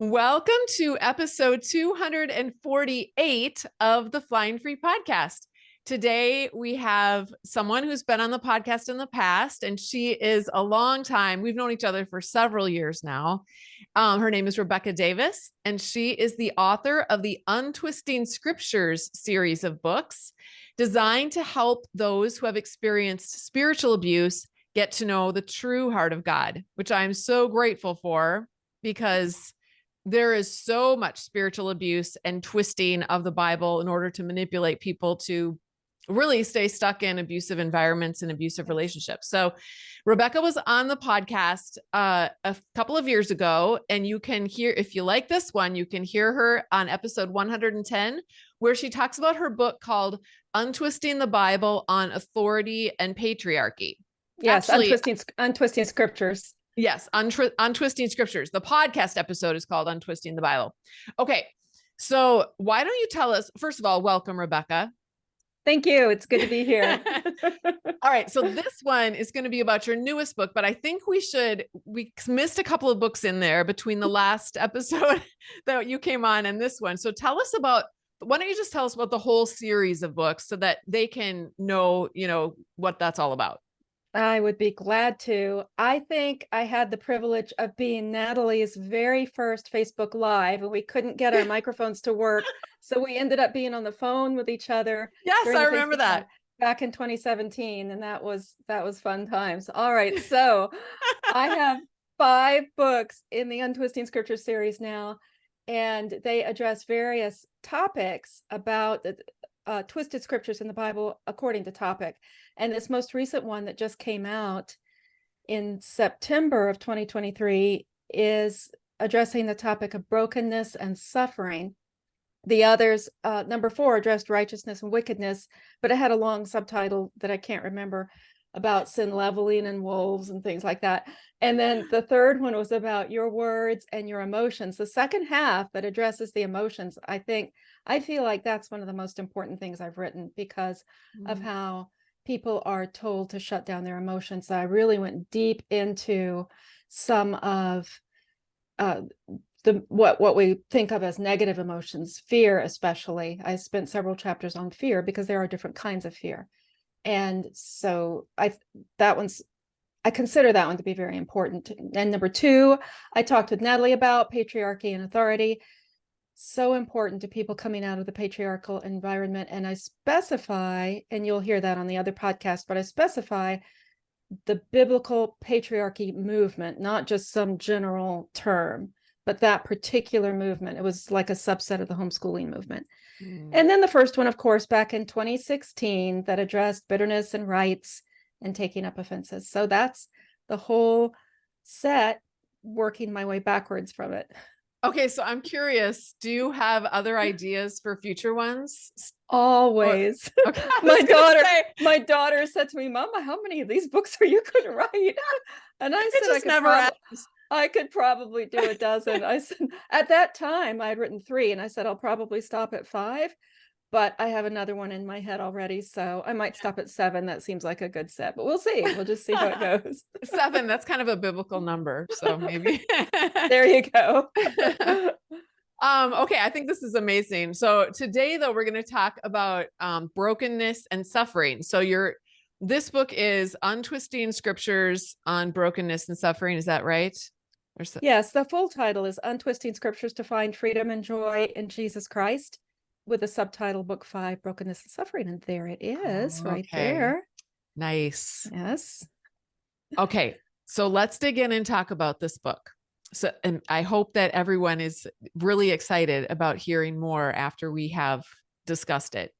Welcome to episode 248 of the Flying Free podcast. Today, we have someone who's been on the podcast in the past, and she is a long time. We've known each other for several years now. Her name is Rebecca Davis, and she is the author of the Untwisting Scriptures series of books designed to help those who have experienced spiritual abuse get to know the true heart of God, which I'm so grateful for because there is so much spiritual abuse and twisting of the Bible in order to manipulate people to really stay stuck in abusive environments and abusive relationships. So Rebecca was on the podcast a couple of years ago, and you can hear, if you like this one, you can hear her on episode 110, where she talks about her book called Untwisting the Bible on Authority and Patriarchy. Yes, actually, Untwisting Scriptures. Yes, Untwisting Scriptures. The podcast episode is called Untwisting the Bible. Okay, so why don't you tell us, first of all, welcome, Rebecca. Thank you. It's good to be here. All right, so this one is going to be about your newest book, but I think we missed a couple of books in there between the last episode that you came on and this one. So why don't you just tell us about the whole series of books so that they can know, what that's all about. I would be glad to. I think I had the privilege of being Natalie's very first Facebook Live, and we couldn't get our microphones to work. So we ended up being on the phone with each other. Yes, I remember that. Back in 2017. And that was fun times. All right. So I have 5 books in the Untwisting Scriptures series now, and they address various topics about twisted scriptures in the Bible according to topic. And this most recent one that just came out in September of 2023 is addressing the topic of brokenness and suffering. The others, number 4, addressed righteousness and wickedness, but it had a long subtitle that I can't remember, about sin leveling and wolves and things like that. And then the third one was about your words and your emotions. The second half that addresses the emotions, I feel like that's one of the most important things I've written because of how people are told to shut down their emotions. So I really went deep into some of what we think of as negative emotions, fear especially. I spent several chapters on fear because there are different kinds of fear. And so I consider that one to be very important. And number 2, I talked with Natalie about patriarchy and authority. So important to people coming out of the patriarchal environment. And I specify, and you'll hear that on the other podcast, but I specify the biblical patriarchy movement, not just some general term, but that particular movement. It was like a subset of the homeschooling movement. And then the first one, of course, back in 2016, that addressed bitterness and rights and taking up offenses. So that's the whole set, working my way backwards from it. Okay, so I'm curious, do you have other ideas for future ones? Always. Okay. My daughter said to me, Mama, how many of these books are you going to write? And I said, I could probably do a dozen. I said, at that time, I had written 3, and I said, I'll probably stop at 5, but I have another one in my head already. So I might stop at 7. That seems like a good set, but we'll see. We'll just see how it goes. 7, that's kind of a biblical number. So maybe. There you go. Okay, I think this is amazing. So today, though, we're going to talk about brokenness and suffering. So this book is Untwisting Scriptures on Brokenness and Suffering. Is that right? Yes, the full title is Untwisting Scriptures to Find Freedom and Joy in Jesus Christ, with the subtitle Book 5, Brokenness and Suffering. And there it is, right there. Nice. Yes. Okay, so let's dig in and talk about this book. So, and I hope that everyone is really excited about hearing more after we have discussed it.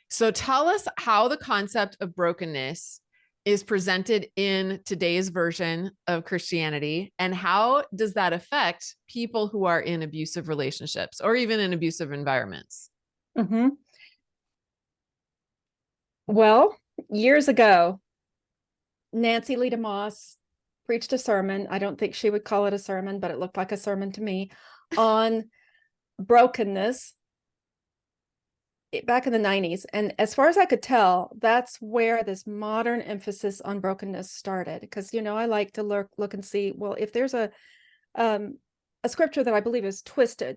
So tell us how the concept of brokenness is presented in today's version of Christianity, and how does that affect people who are in abusive relationships or even in abusive environments? Mm-hmm. Well, years ago, Nancy Lee DeMoss preached a sermon. I don't think she would call it a sermon, but it looked like a sermon to me, on brokenness back in the 90s. And as far as I could tell, that's where this modern emphasis on brokenness started. Because, I like to look and see, well, if there's a a scripture that I believe is twisted,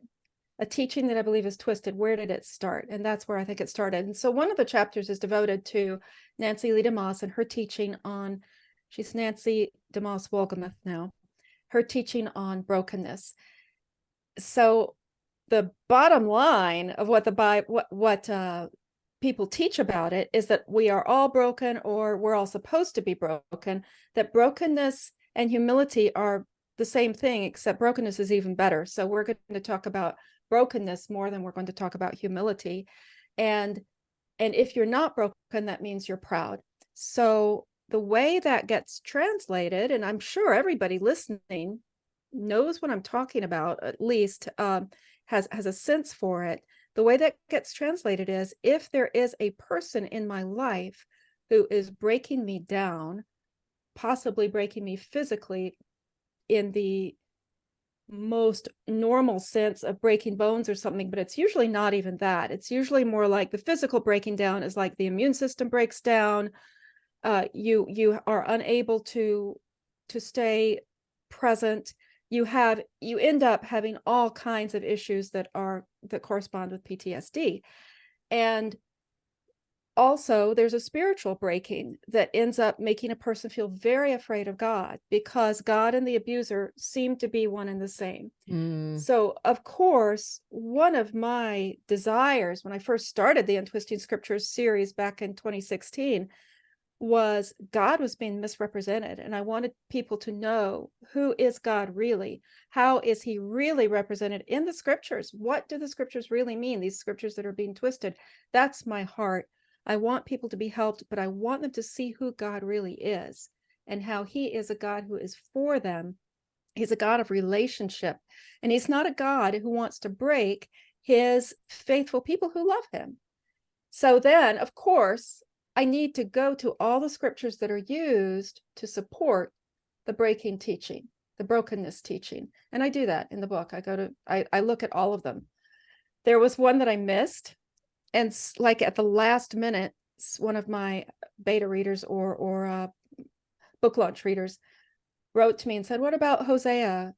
a teaching that I believe is twisted. Where did it start? And that's where I think it started. And so one of the chapters is devoted to Nancy Lee DeMoss and her teaching on, she's Nancy DeMoss Wolgemuth now, her teaching on brokenness. So the bottom line of what the Bible, what people teach about it is that we are all broken, or we're all supposed to be broken, that brokenness and humility are the same thing, except brokenness is even better. So we're going to talk about brokenness more than we're going to talk about humility. And if you're not broken, that means you're proud. So the way that gets translated, and I'm sure everybody listening knows what I'm talking about, at least has a sense for it. The way that gets translated is, if there is a person in my life who is breaking me down, possibly breaking me physically in the most normal sense of breaking bones or something, but it's usually not even that. It's usually more like the physical breaking down is like the immune system breaks down. You are unable to stay present. You end up having all kinds of issues that correspond with PTSD. And also there's a spiritual breaking that ends up making a person feel very afraid of God, because God and the abuser seem to be one and the same. So of course, one of my desires when I first started the Untwisting Scriptures series back in 2016 was God was being misrepresented. And I wanted people to know, who is God really? How is he really represented in the scriptures? What do the scriptures really mean? These scriptures that are being twisted. That's my heart. I want people to be helped, but I want them to see who God really is and how he is a God who is for them. He's a God of relationship, and he's not a God who wants to break his faithful people who love him. So then, of course, I need to go to all the scriptures that are used to support the breaking teaching, the brokenness teaching. And I do that in the book. I look at all of them. There was one that I missed. And like at the last minute, one of my beta readers or book launch readers wrote to me and said, what about Hosea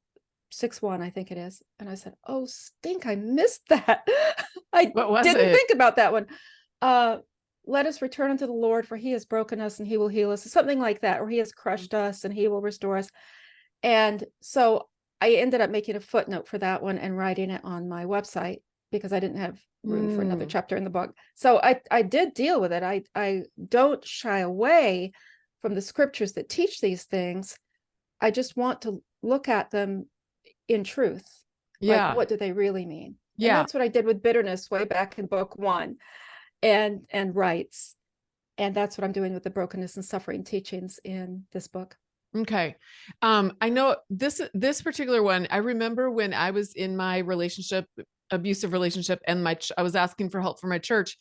6:1, I think it is. And I said, oh, stink, I missed that. I didn't think about that one. Let us return unto the Lord, for he has broken us and he will heal us, something like that, or he has crushed us and he will restore us. And so I ended up making a footnote for that one and writing it on my website, because I didn't have room for another chapter in the book. So I did deal with it. I don't shy away from the scriptures that teach these things. I just want to look at them in truth. Yeah. Like, what do they really mean? Yeah. And that's what I did with bitterness way back in book 1 and rights. And that's what I'm doing with the brokenness and suffering teachings in this book. Okay. I know this particular one, I remember when I was in my abusive relationship, and I was asking for help for my church.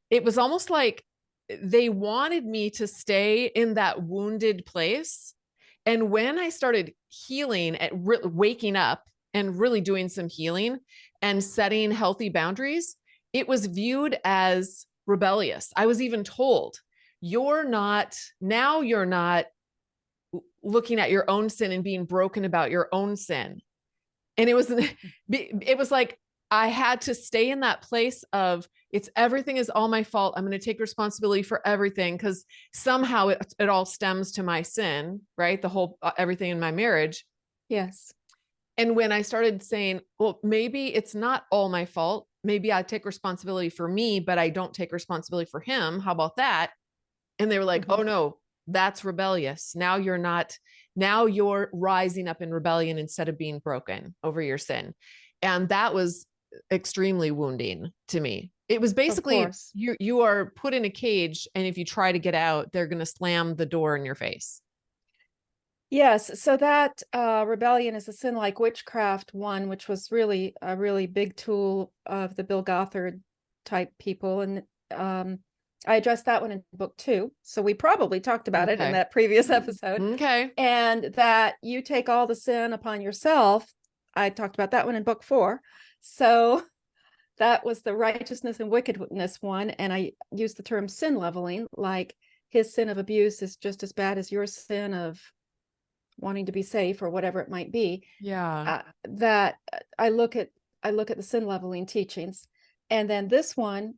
It was almost like they wanted me to stay in that wounded place. And when I started healing, waking up and really doing some healing and setting healthy boundaries, it was viewed as rebellious. I was even told, you're not looking at your own sin and being broken about your own sin. And it was like, I had to stay in that place of everything is all my fault. I'm going to take responsibility for everything, because somehow it all stems to my sin, right? The whole, everything in my marriage. Yes. And when I started saying, well, maybe it's not all my fault. Maybe I take responsibility for me, but I don't take responsibility for him. How about that? And they were like, oh no, that's rebellious. Now you're rising up in rebellion instead of being broken over your sin. And that was extremely wounding to me. It was basically, you are put in a cage, and if you try to get out, they're going to slam the door in your face. Yes. So that rebellion is a sin like witchcraft one, which was really a really big tool of the Bill Gothard type people. And I addressed that one in book 2. So we probably talked about it in that previous episode. Okay. And that you take all the sin upon yourself. I talked about that one in book 4. So that was the righteousness and wickedness one. And I used the term sin leveling, like his sin of abuse is just as bad as your sin of wanting to be safe or whatever it might be, Yeah. that I look at the sin leveling teachings. And then this one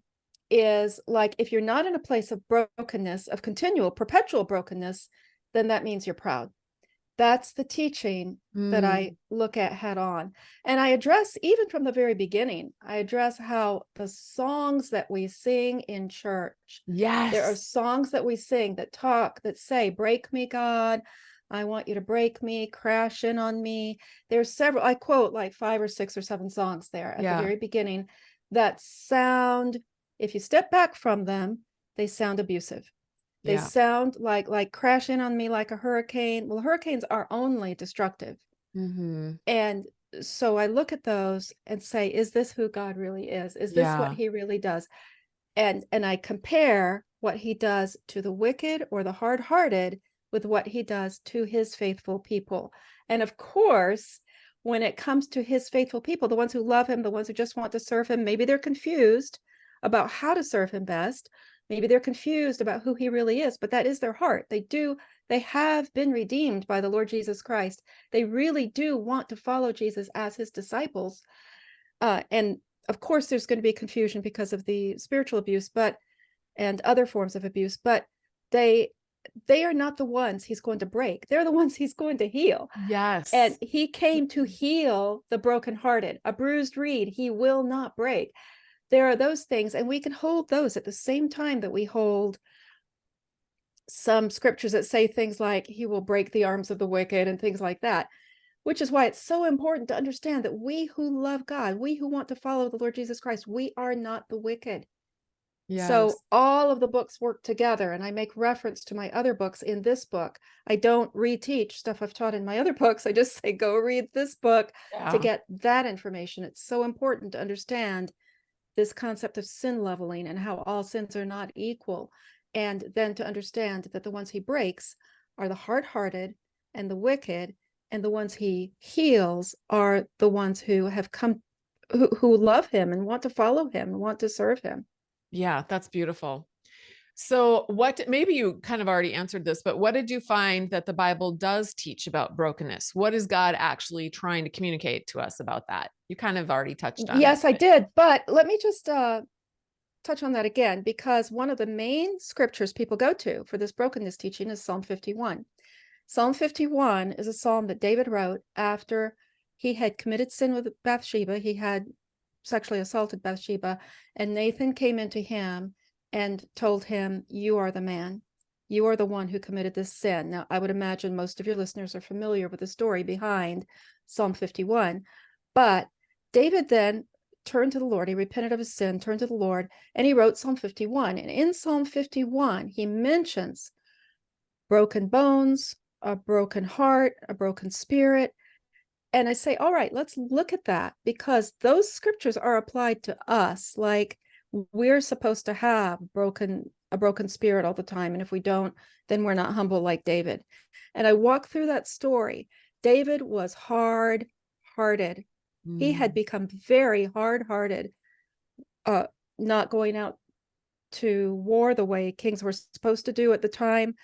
is like, if you're not in a place of brokenness, of continual, perpetual brokenness, then that means you're proud. That's the teaching that I look at head on. And I address, even from the very beginning, I address how the songs that we sing in church, there are Yes. songs that we sing that talk, that say, break me, God. I want you to break me, crash in on me. There's several, I quote like 5 or 6 or 7 songs there at the Yeah. very beginning that sound, if you step back from them, they sound abusive. They Yeah. sound like crash in on me like a hurricane. Well, hurricanes are only destructive. And so I look at those and say, is this who God really is? Is this what Yeah. he really does? And I compare what he does to the wicked or the hard-hearted with what he does to his faithful people. And of course, when it comes to his faithful people, the ones who love him, the ones who just want to serve him, maybe they're confused about how to serve him best. Maybe they're confused about who he really is, but that is their heart. They have been redeemed by the Lord Jesus Christ. They really do want to follow Jesus as his disciples. And of course, there's going to be confusion because of the spiritual abuse, and other forms of abuse, but they are not the ones he's going to break. They're the ones he's going to heal. And Yes. he came to heal the brokenhearted. A bruised reed he will not break. There are those things, and we can hold those at the same time that we hold some scriptures that say things like he will break the arms of the wicked and things like that, which is why it's so important to understand that we who love God, we who want to follow the Lord Jesus Christ, we are not the wicked. So Yes. all of the books work together, and I make reference to my other books in this book. I don't reteach stuff I've taught in my other books. I just say, go read this book to Yeah. get that information. It's so important to understand this concept of sin leveling and how all sins are not equal. And then to understand that the ones he breaks are the hard-hearted and the wicked, and the ones he heals are the ones who have come, who love him and want to follow him and want to serve him. Yeah. That's beautiful. So maybe you kind of already answered this, but what did you find that the Bible does teach about brokenness? What is God actually trying to communicate to us about that? You kind of already touched on it. Yes, I did, but let me just touch on that again, because one of the main scriptures people go to for this brokenness teaching is Psalm 51. Psalm 51 is a psalm that David wrote after he had committed sin with Bathsheba. He had sexually assaulted Bathsheba, and Nathan came into him and told him, you are the man. You are the one who committed this sin. Now, I would imagine most of your listeners are familiar with the story behind Psalm 51, but David then turned to the Lord. He repented of his sin, turned to the Lord, and he wrote Psalm 51. And in Psalm 51, he mentions broken bones, a broken heart, a broken spirit. And I say, all right, let's look at that, because those scriptures are applied to us. Like, we're supposed to have a broken spirit all the time. And if we don't, then we're not humble like David. And I walk through that story. David was hard-hearted. He had become very hard-hearted, not going out to war the way kings were supposed to do at the time,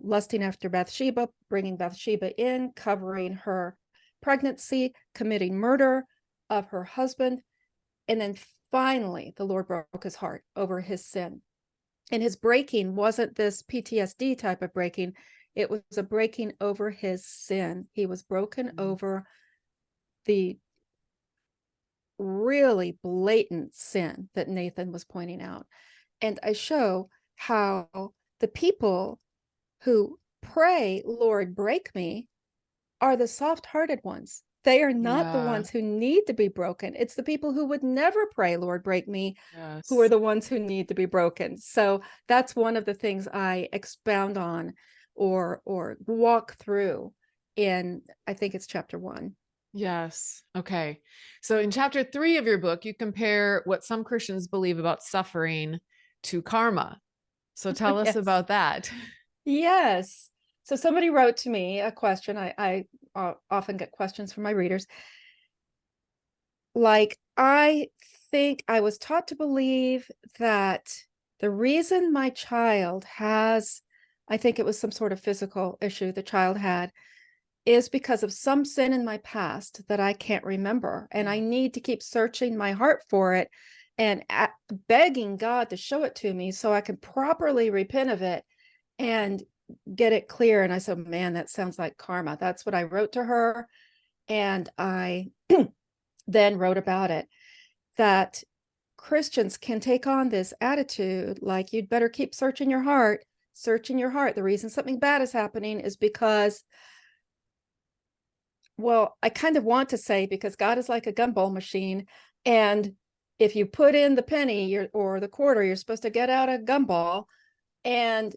lusting after Bathsheba, bringing Bathsheba in, covering her pregnancy, committing murder of her husband. And then finally, the Lord broke his heart over his sin. And his breaking wasn't this PTSD type of breaking. It was a breaking over his sin. He was broken over the really blatant sin that Nathan was pointing out. And I show how the people who pray, Lord, break me, are the soft-hearted ones. They are not the ones who need to be broken. It's the people who would never pray, Lord, break me, who are the ones who need to be broken. So that's one of the things I expound on or walk through in, I think it's chapter 1. Yes. Okay. So in chapter 3 of your book, you compare what some Christians believe about suffering to karma. So tell us Yes. about that. Yes. So somebody wrote to me a question. I often get questions from my readers. Like, I think I was taught to believe that the reason my child has, I think it was some sort of physical issue the child had, is because of some sin in my past that I can't remember. And I need to keep searching my heart for it and begging God to show it to me so I can properly repent of it and get it clear. And I said, man, that sounds like karma. That's what I wrote to her. And I then wrote about it, that Christians can take on this attitude like, you'd better keep searching your heart, searching your heart. The reason something bad is happening is because, well, I kind of want to say because God is like a gumball machine. And if you put in the penny or the quarter, you're supposed to get out a gumball. And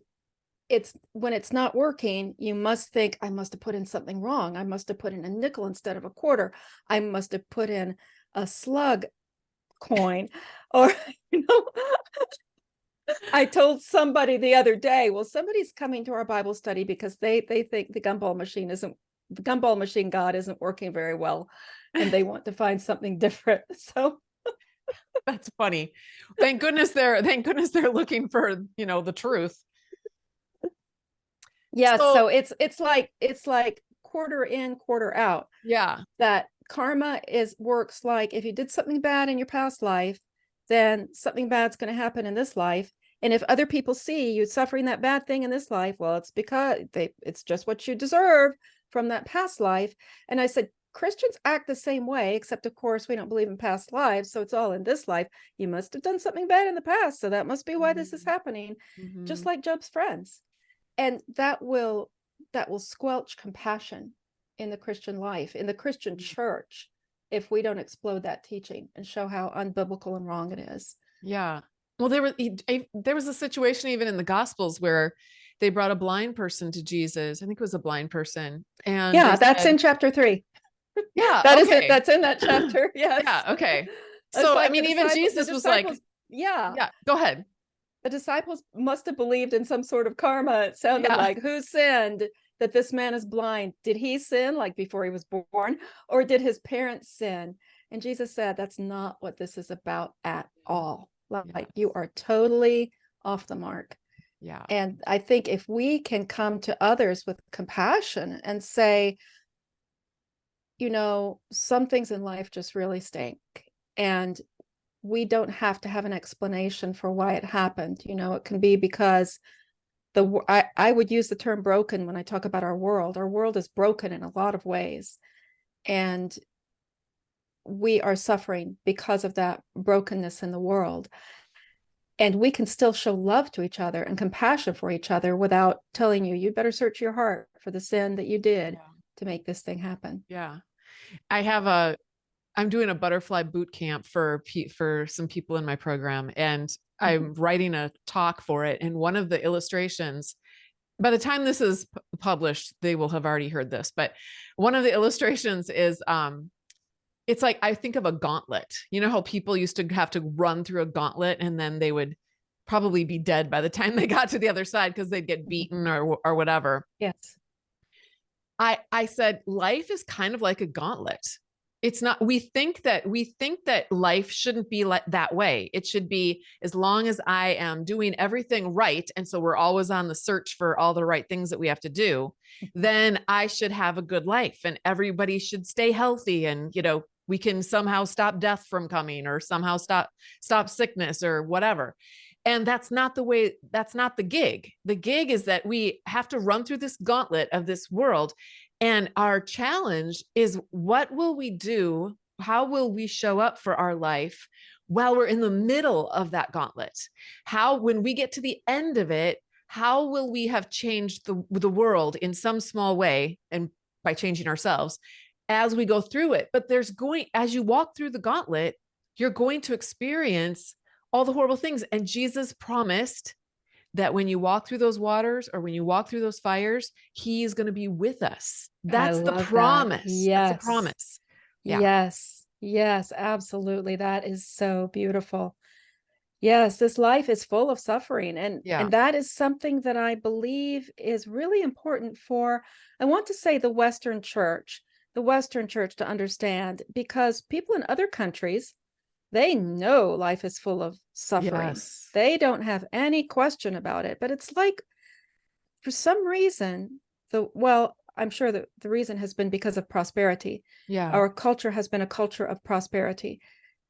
when it's not working, you must think, I must have put in something wrong. I must have put in a nickel instead of a quarter. I must have put in a slug coin. Or, I told somebody the other day, well, somebody's coming to our Bible study because they think the gumball machine God isn't working very well, and they want to find something different. So That's funny. Thank goodness they're looking for, the truth. yeah, so it's like quarter in, quarter out. Yeah. That karma works like, if you did something bad in your past life, then something bad's going to happen in this life. And if other people see you suffering that bad thing in this life, well, it's because it's just what you deserve from that past life. And I said, Christians act the same way, except of course we don't believe in past lives, so it's all in this life. You must have done something bad in the past, so that must be why this is happening. Just like Job's friends. And that will squelch compassion in the Christian life, in the Christian church, if we don't explode that teaching and show how unbiblical and wrong it is. Yeah. Well, there was a situation even in the Gospels where they brought a blind person to Jesus. I think it was a blind person. And yeah, that's in chapter 3. Yeah. That okay. is it. That's in that chapter. Yes. Yeah. Okay. So, like, I mean, even Jesus was like, yeah, go ahead. The disciples must have believed in some sort of karma. It sounded like, who sinned that this man is blind? Did he sin like before he was born, or did his parents sin? And Jesus said, that's not what this is about at all. Like, you are totally off the mark. Yeah. And I think if we can come to others with compassion and say, some things in life just really stink, and we don't have to have an explanation for why it happened. It can be because I would use the term broken when I talk about our world. Our world is broken in a lot of ways, and we are suffering because of that brokenness in the world. And we can still show love to each other and compassion for each other without telling you better search your heart for the sin that you did to make this thing happen. Yeah. I'm doing a butterfly boot camp for some people in my program, and I'm writing a talk for it. And one of the illustrations, by the time this is published, they will have already heard this, but one of the illustrations is, it's like, I think of a gauntlet. You know how people used to have to run through a gauntlet and then they would probably be dead by the time they got to the other side because they'd get beaten or whatever. Yes. I said, life is kind of like a gauntlet. It's not, we think that life shouldn't be that way. It should be, as long as I am doing everything right, and so we're always on the search for all the right things that we have to do, then I should have a good life and everybody should stay healthy, and we can somehow stop death from coming, or somehow stop sickness or whatever. And that's not the gig. The gig is that we have to run through this gauntlet of this world. And our challenge is, what will we do? How will we show up for our life while we're in the middle of that gauntlet? How, when we get to the end of it, how will we have changed the world in some small way, and by changing ourselves as we go through it? But as you walk through the gauntlet, you're going to experience all the horrible things. And Jesus promised that when you walk through those waters, or when you walk through those fires, he's going to be with us. That's the promise. Yes. That's the promise. Yeah. Yes, absolutely. That is so beautiful. Yes, this life is full of suffering. And that is something that I believe is really important for, I want to say, the Western church to understand, because people in other countries, they know life is full of suffering. Yes. They don't have any question about it. But it's like, for some reason, I'm sure that the reason has been because of prosperity. Yeah. Our culture has been a culture of prosperity.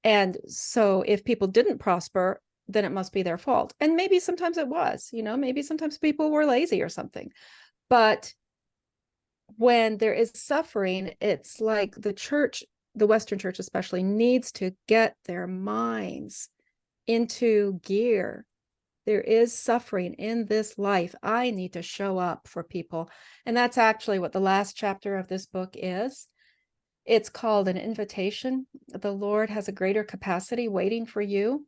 And so if people didn't prosper, then it must be their fault. And maybe sometimes it was, maybe sometimes people were lazy or something. But when there is suffering, it's like the church, the Western church especially, needs to get their minds into gear. There is suffering in this life. I need to show up for people. And that's actually what the last chapter of this book is. It's called an invitation. The Lord has a greater capacity waiting for you.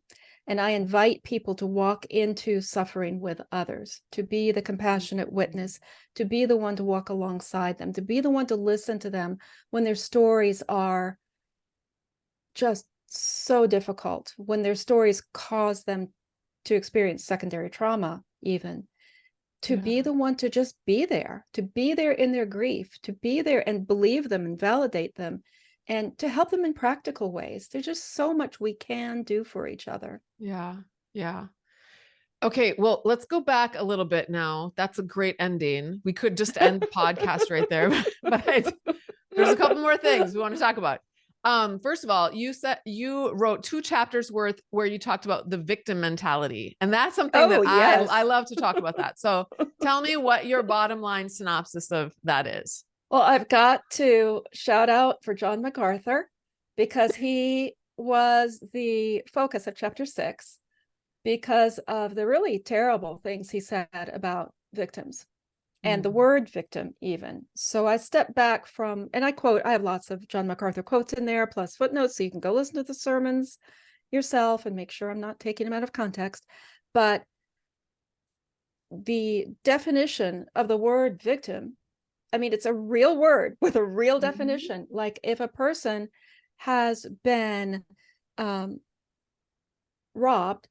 And I invite people to walk into suffering with others, to be the compassionate witness, to be the one to walk alongside them, to be the one to listen to them when their stories are just so difficult, when their stories cause them to experience secondary trauma, even. To be the one to just be there in their grief, to be there and believe them and validate them, and to help them in practical ways. There's just so much we can do for each other. Yeah. Yeah. Okay. Well, let's go back a little bit now. That's a great ending. We could just end the podcast right there, but there's a couple more things we want to talk about. First of all, you said you wrote 2 chapters worth where you talked about the victim mentality. And that's something that yes. I love to talk about that. So tell me what your bottom line synopsis of that is. Well, I've got to shout out for John MacArthur, because he was the focus of chapter 6 because of the really terrible things he said about victims. And the word victim even. So I stepped back from, and I have lots of John MacArthur quotes in there, plus footnotes, so you can go listen to the sermons yourself and make sure I'm not taking them out of context. But the definition of the word victim, I mean, it's a real word with a real definition. Like if a person has been robbed,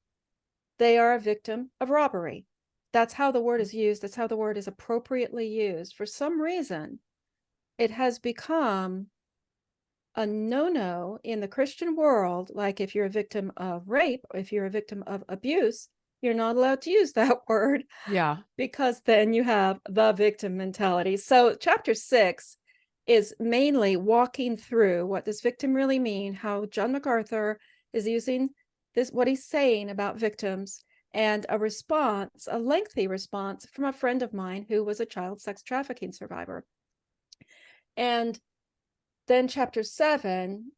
they are a victim of robbery. That's how the word is used. That's how the word is appropriately used. For some reason, it has become a no-no in the Christian world. Like if you're a victim of rape, or if you're a victim of abuse, you're not allowed to use that word. Yeah. Because then you have the victim mentality. So chapter 6 is mainly walking through what does victim really mean, how John MacArthur is using this, what he's saying about victims, and a response, a lengthy response from a friend of mine who was a child sex trafficking survivor. And then chapter 7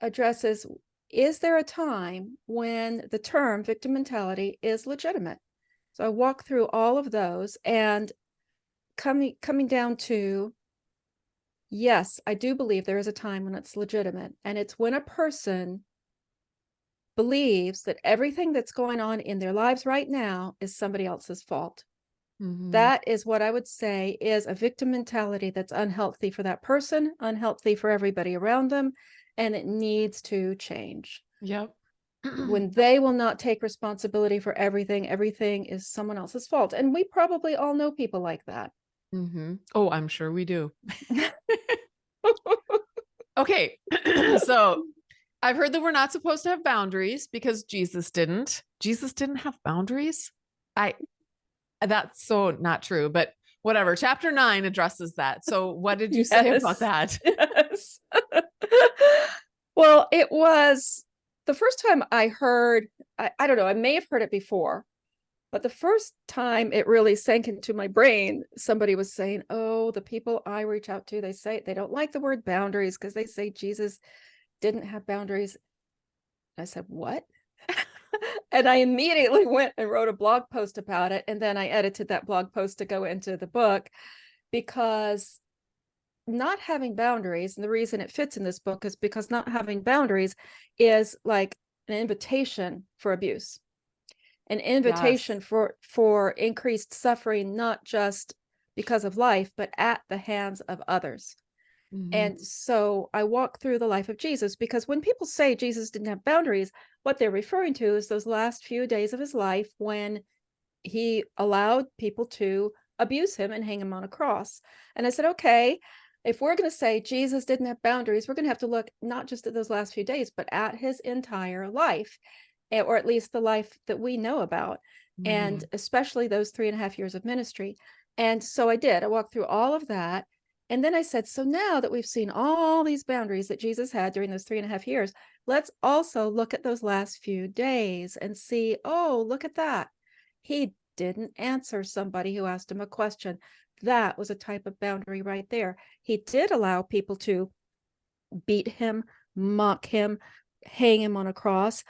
addresses, is there a time when the term victim mentality is legitimate? So I walk through all of those and coming down to, yes, I do believe there is a time when it's legitimate. And it's when a person believes that everything that's going on in their lives right now is somebody else's fault. That is what I would say is a victim mentality that's unhealthy for that person, unhealthy for everybody around them, and it needs to change. Yep. When they will not take responsibility for everything, everything is someone else's fault. And we probably all know people like that. Oh, I'm sure we do. Okay. So I've heard that we're not supposed to have boundaries because Jesus didn't. Jesus didn't have boundaries. That's so not true, but whatever. Chapter 9 addresses that. So what did you say about that? Yes. Well, it was the first time I heard, I don't know, I may have heard it before, but the first time it really sank into my brain, somebody was saying, oh, the people I reach out to, they say they don't like the word boundaries because they say Jesus didn't have boundaries. I said, what? And I immediately went and wrote a blog post about it. And then I edited that blog post to go into the book, because not having boundaries, and the reason it fits in this book is because not having boundaries is like an invitation for abuse, an invitation for increased suffering, not just because of life, but at the hands of others. And so I walk through the life of Jesus, because when people say Jesus didn't have boundaries, what they're referring to is those last few days of his life when he allowed people to abuse him and hang him on a cross. And I said, okay, if we're going to say Jesus didn't have boundaries, we're going to have to look not just at those last few days, but at his entire life, or at least the life that we know about, and especially those 3.5 years of ministry. And so I did. I walked through all of that. And then I said, so now that we've seen all these boundaries that Jesus had during those 3.5 years, let's also look at those last few days and see, oh, look at that. He didn't answer somebody who asked him a question. That was a type of boundary right there. He did allow people to beat him, mock him, hang him on a cross,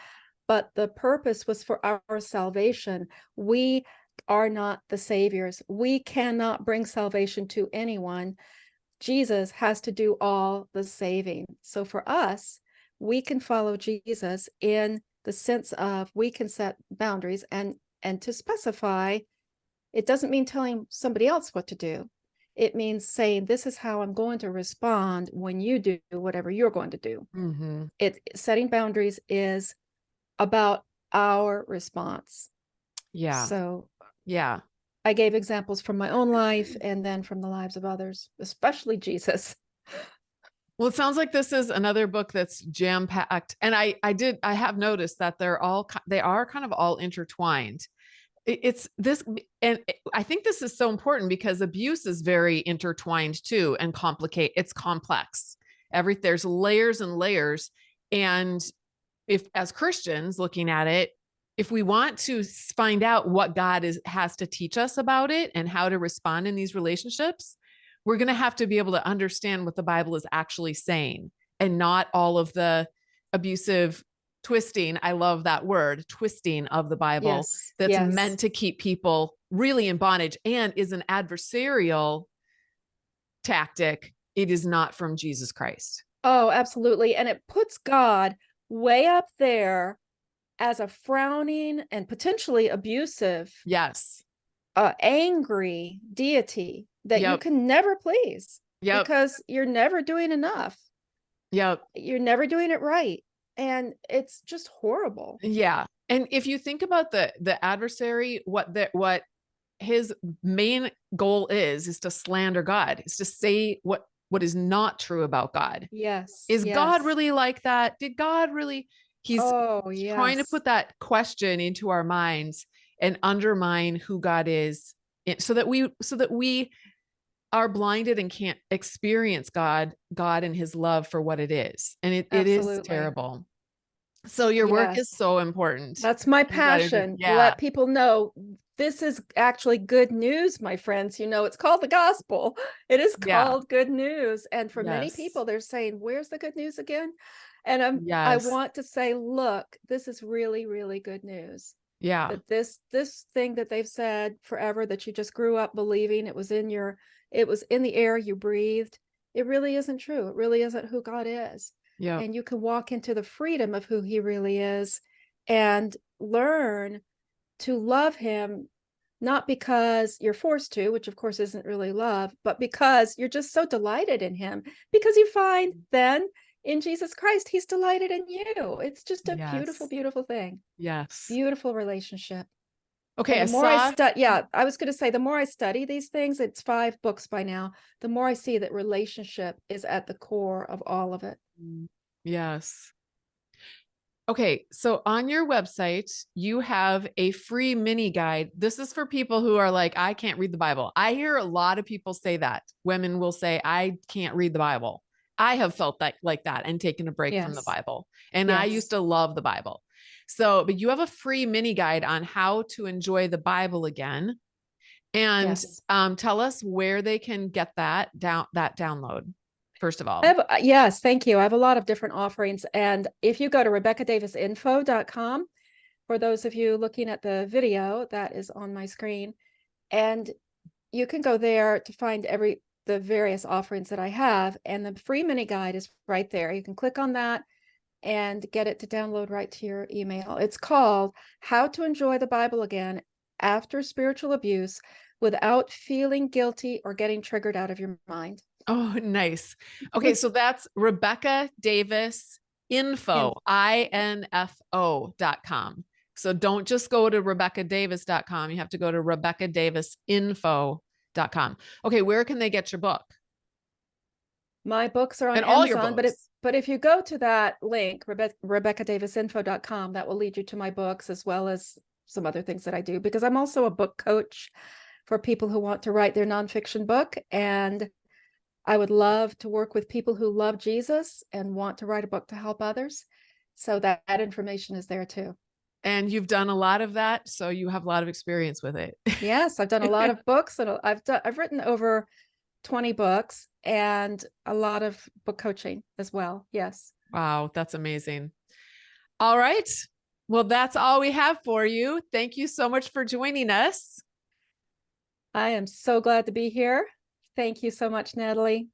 but the purpose was for our salvation. We are not the saviors. We cannot bring salvation to anyone. Jesus has to do all the saving. So for us, we can follow Jesus in the sense of we can set boundaries, and to specify, it doesn't mean telling somebody else what to do. It means saying, this is how I'm going to respond when you do whatever you're going to do. Mm-hmm. Setting boundaries is about our response. Yeah. So Yeah. I gave examples from my own life and then from the lives of others, especially Jesus. Well, it sounds like this is another book that's jam packed. And I have noticed that they are kind of all intertwined. It's this, and I think this is so important because abuse is very intertwined too and it's complex. There's layers and layers. And if, as Christians looking at it, if we want to find out what God has to teach us about it and how to respond in these relationships, we're going to have to be able to understand what the Bible is actually saying and not all of the abusive twisting. I love that word, twisting of the Bible, Yes. that's Yes. meant to keep people really in bondage and is an adversarial tactic. It is not from Jesus Christ. Oh, absolutely. And it puts God way up there as a frowning and potentially abusive, Yes. angry deity that you Yep. can never please. Yep. Because you're never doing enough. Yep. You're never doing it right. And it's just horrible. Yeah. And if you think about the adversary, what his main goal is to slander God, is to say what is not true about God. Yes. Is Yes. God really like that? Did God really? He's trying to put that question into our minds and undermine who God is, so that we are blinded and can't experience God and his love for what it is. And it is terrible. So your work is so important. That's my passion. Yeah. Let people know this is actually good news, my friends. You know, it's called the gospel. It is called good news. And for many people, they're saying, where's the good news again? And I want to say, look, this is really, really good news. Yeah. That this thing that they've said forever, that you just grew up believing, it was in the air you breathed. It really isn't true. It really isn't who God is. Yeah. And you can walk into the freedom of who he really is and learn to love him, not because you're forced to, which of course isn't really love, but because you're just so delighted in him, because you find then in Jesus Christ, he's delighted in you. It's just a beautiful, beautiful thing. Yes. Beautiful relationship. Okay. And the more I was going to say, the more I study these things, it's 5 books by now, the more I see that relationship is at the core of all of it. Yes. Okay. So on your website, you have a free mini guide. This is for people who are like, I can't read the Bible. I hear a lot of people say that. Women will say, I can't read the Bible. I have felt like that and taken a break from the Bible. And I used to love the Bible. So, but you have a free mini guide on how to enjoy the Bible again. And tell us where they can get that download, first of all. Yes, thank you. I have a lot of different offerings. And if you go to RebeccaDavisinfo.com, for those of you looking at the video that is on my screen, and you can go there to find the various offerings that I have. And the free mini guide is right there. You can click on that and get it to download right to your email. It's called How to Enjoy the Bible Again After Spiritual Abuse Without Feeling Guilty or Getting Triggered Out of Your Mind. Oh, nice. Okay. So that's Rebecca Davis info, info.com. So don't just go to RebeccaDavis.com. You have to go to RebeccaDavisinfo.com. Okay. Where can they get your book? My books are on and Amazon, all your books. But if you go to that link, RebeccaDavisinfo.com, that will lead you to my books as well as some other things that I do, because I'm also a book coach for people who want to write their nonfiction book. And I would love to work with people who love Jesus and want to write a book to help others. So that information is there too. And you've done a lot of that, so you have a lot of experience with it. Yes, I've done a lot of books, and I've written over 20 books and a lot of book coaching as well. Yes. Wow, that's amazing. All right. Well, that's all we have for you. Thank you so much for joining us. I am so glad to be here. Thank you so much, Natalie.